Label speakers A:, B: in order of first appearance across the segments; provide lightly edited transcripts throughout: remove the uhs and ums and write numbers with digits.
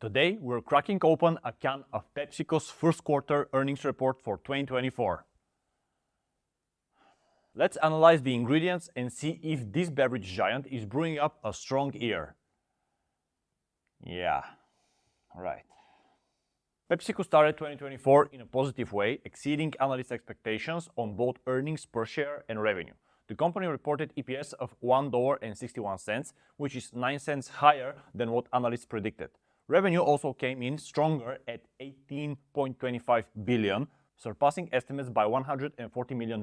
A: Today, we're cracking open a can of PepsiCo's first quarter earnings report for 2024. Let's analyze the ingredients and see if this beverage giant is brewing up a strong year. Yeah, right. PepsiCo started 2024 in a positive way, exceeding analyst expectations on both earnings per share and revenue. The company reported EPS of $1.61, which is 9 cents higher than what analysts predicted. Revenue also came in stronger at $18.25 billion, surpassing estimates by $140 million.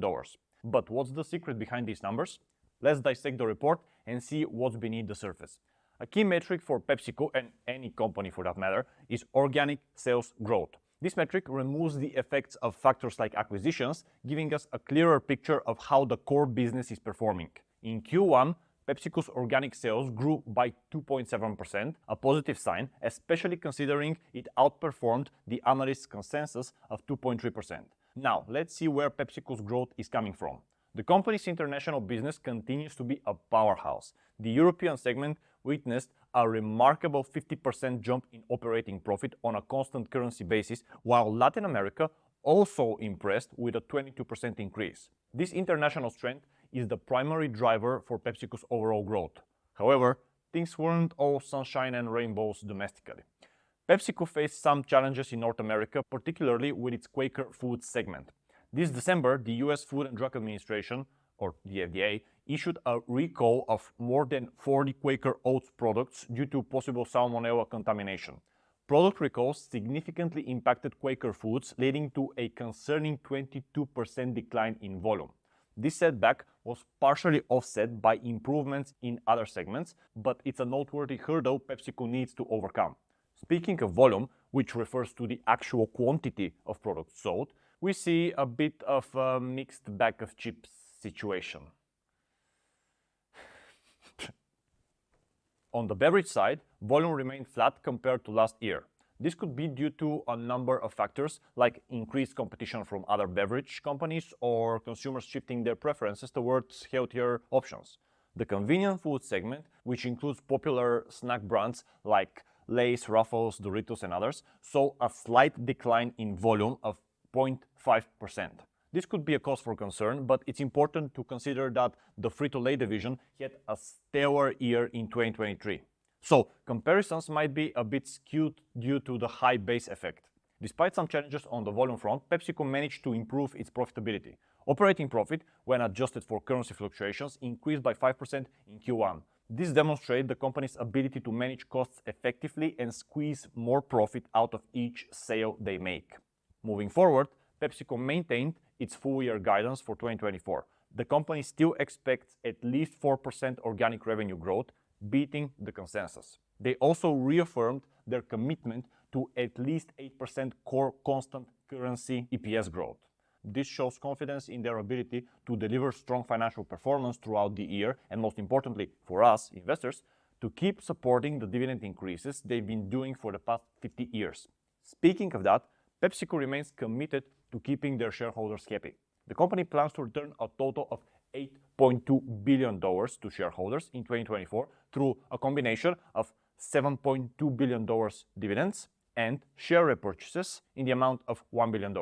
A: But what's the secret behind these numbers? Let's dissect the report and see what's beneath the surface. A key metric for PepsiCo, and any company for that matter, is organic sales growth. This metric removes the effects of factors like acquisitions, giving us a clearer picture of how the core business is performing. In Q1, PepsiCo's organic sales grew by 2.7%, a positive sign, especially considering it outperformed the analyst's consensus of 2.3%. Now, let's see where PepsiCo's growth is coming from. The company's international business continues to be a powerhouse. The European segment witnessed a remarkable 50% jump in operating profit on a constant currency basis, while Latin America also impressed with a 22% increase. This international strength is the primary driver for PepsiCo's overall growth. However, things weren't all sunshine and rainbows domestically. PepsiCo faced some challenges in North America, particularly with its Quaker Foods segment. This December, the US Food and Drug Administration, or the FDA, issued a recall of more than 40 Quaker Oats products due to possible salmonella contamination. Product recalls significantly impacted Quaker Foods, leading to a concerning 22% decline in volume. This setback was partially offset by improvements in other segments, but it's a noteworthy hurdle PepsiCo needs to overcome. Speaking of volume, which refers to the actual quantity of products sold, we see a bit of a mixed bag of chips situation. On the beverage side, volume remained flat compared to last year. This could be due to a number of factors like increased competition from other beverage companies or consumers shifting their preferences towards healthier options. The convenient food segment, which includes popular snack brands like Lay's, Ruffles, Doritos, and others, saw a slight decline in volume of 0.5%. This could be a cause for concern, but it's important to consider that the Frito-Lay division had a stellar year in 2023. So, comparisons might be a bit skewed due to the high base effect. Despite some challenges on the volume front, PepsiCo managed to improve its profitability. Operating profit, when adjusted for currency fluctuations, increased by 5% in Q1. This demonstrates the company's ability to manage costs effectively and squeeze more profit out of each sale they make. Moving forward, PepsiCo maintained its full-year guidance for 2024. The company still expects at least 4% organic revenue growth, beating the consensus. They also reaffirmed their commitment to at least 8% core constant currency EPS growth. This shows confidence in their ability to deliver strong financial performance throughout the year, and most importantly for us, investors, to keep supporting the dividend increases they've been doing for the past 50 years. Speaking of that, PepsiCo remains committed to keeping their shareholders happy. The company plans to return a total of $8.2 billion to shareholders in 2024 through a combination of $7.2 billion dividends and share repurchases in the amount of $1 billion.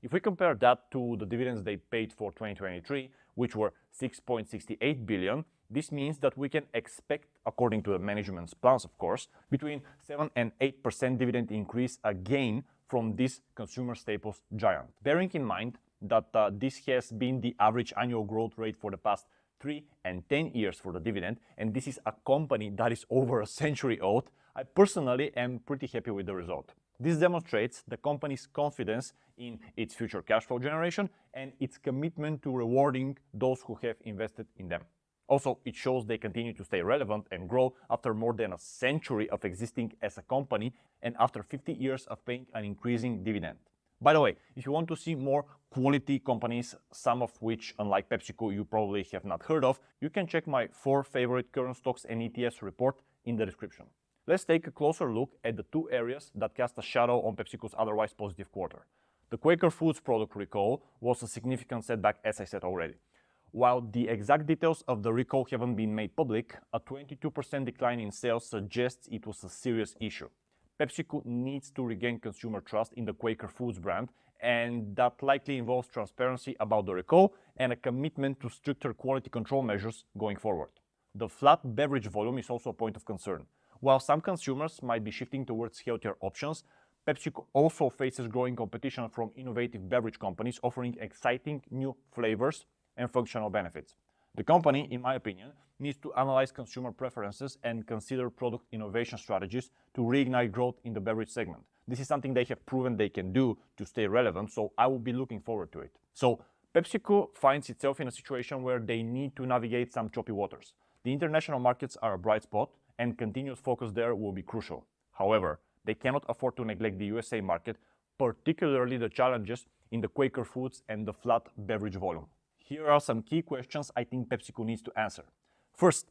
A: If we compare that to the dividends they paid for 2023, which were $6.68 billion, this means that we can expect, according to the management's plans of course, between 7 and 8% dividend increase again from this consumer staples giant. Bearing in mind that this has been the average annual growth rate for the past 3 and 10 years for the dividend, and this is a company that is over a century old, I personally am pretty happy with the result. This demonstrates the company's confidence in its future cash flow generation and its commitment to rewarding those who have invested in them. Also, it shows they continue to stay relevant and grow after more than a century of existing as a company and after 50 years of paying an increasing dividend. By the way, if you want to see more quality companies, some of which, unlike PepsiCo, you probably have not heard of, you can check my 4 favorite current stocks and ETFs report in the description. Let's take a closer look at the 2 areas that cast a shadow on PepsiCo's otherwise positive quarter. The Quaker Foods product recall was a significant setback, as I said already. While the exact details of the recall haven't been made public, a 22% decline in sales suggests it was a serious issue. PepsiCo needs to regain consumer trust in the Quaker Foods brand, and that likely involves transparency about the recall and a commitment to stricter quality control measures going forward. The flat beverage volume is also a point of concern. While some consumers might be shifting towards healthier options, PepsiCo also faces growing competition from innovative beverage companies offering exciting new flavors and functional benefits. The company, in my opinion, needs to analyze consumer preferences and consider product innovation strategies to reignite growth in the beverage segment. This is something they have proven they can do to stay relevant, so I will be looking forward to it. So PepsiCo finds itself in a situation where they need to navigate some choppy waters. The international markets are a bright spot, and continuous focus there will be crucial. However, they cannot afford to neglect the USA market, particularly the challenges in the Quaker Foods and the flat beverage volume. Here are some key questions I think PepsiCo needs to answer. First,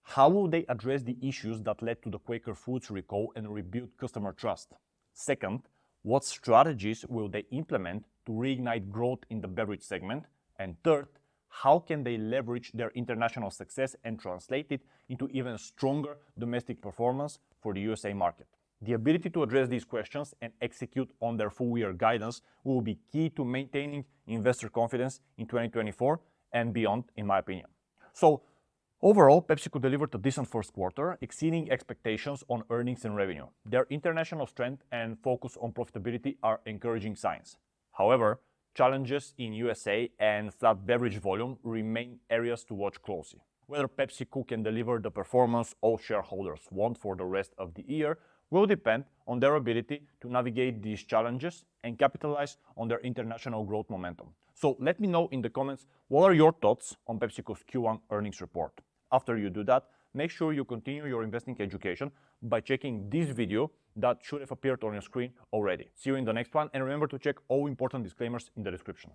A: how will they address the issues that led to the Quaker Foods recall and rebuild customer trust? Second, what strategies will they implement to reignite growth in the beverage segment? And third, how can they leverage their international success and translate it into even stronger domestic performance for the USA market? The ability to address these questions and execute on their full-year guidance will be key to maintaining investor confidence in 2024 and beyond, in my opinion. So, overall, PepsiCo delivered a decent first quarter, exceeding expectations on earnings and revenue. Their international strength and focus on profitability are encouraging signs. However, challenges in USA and flat beverage volume remain areas to watch closely. Whether PepsiCo can deliver the performance all shareholders want for the rest of the year will depend on their ability to navigate these challenges and capitalize on their international growth momentum. So let me know in the comments what are your thoughts on PepsiCo's Q1 earnings report. After you do that, make sure you continue your investing education by checking this video that should have appeared on your screen already. See you in the next one, and remember to check all important disclaimers in the description.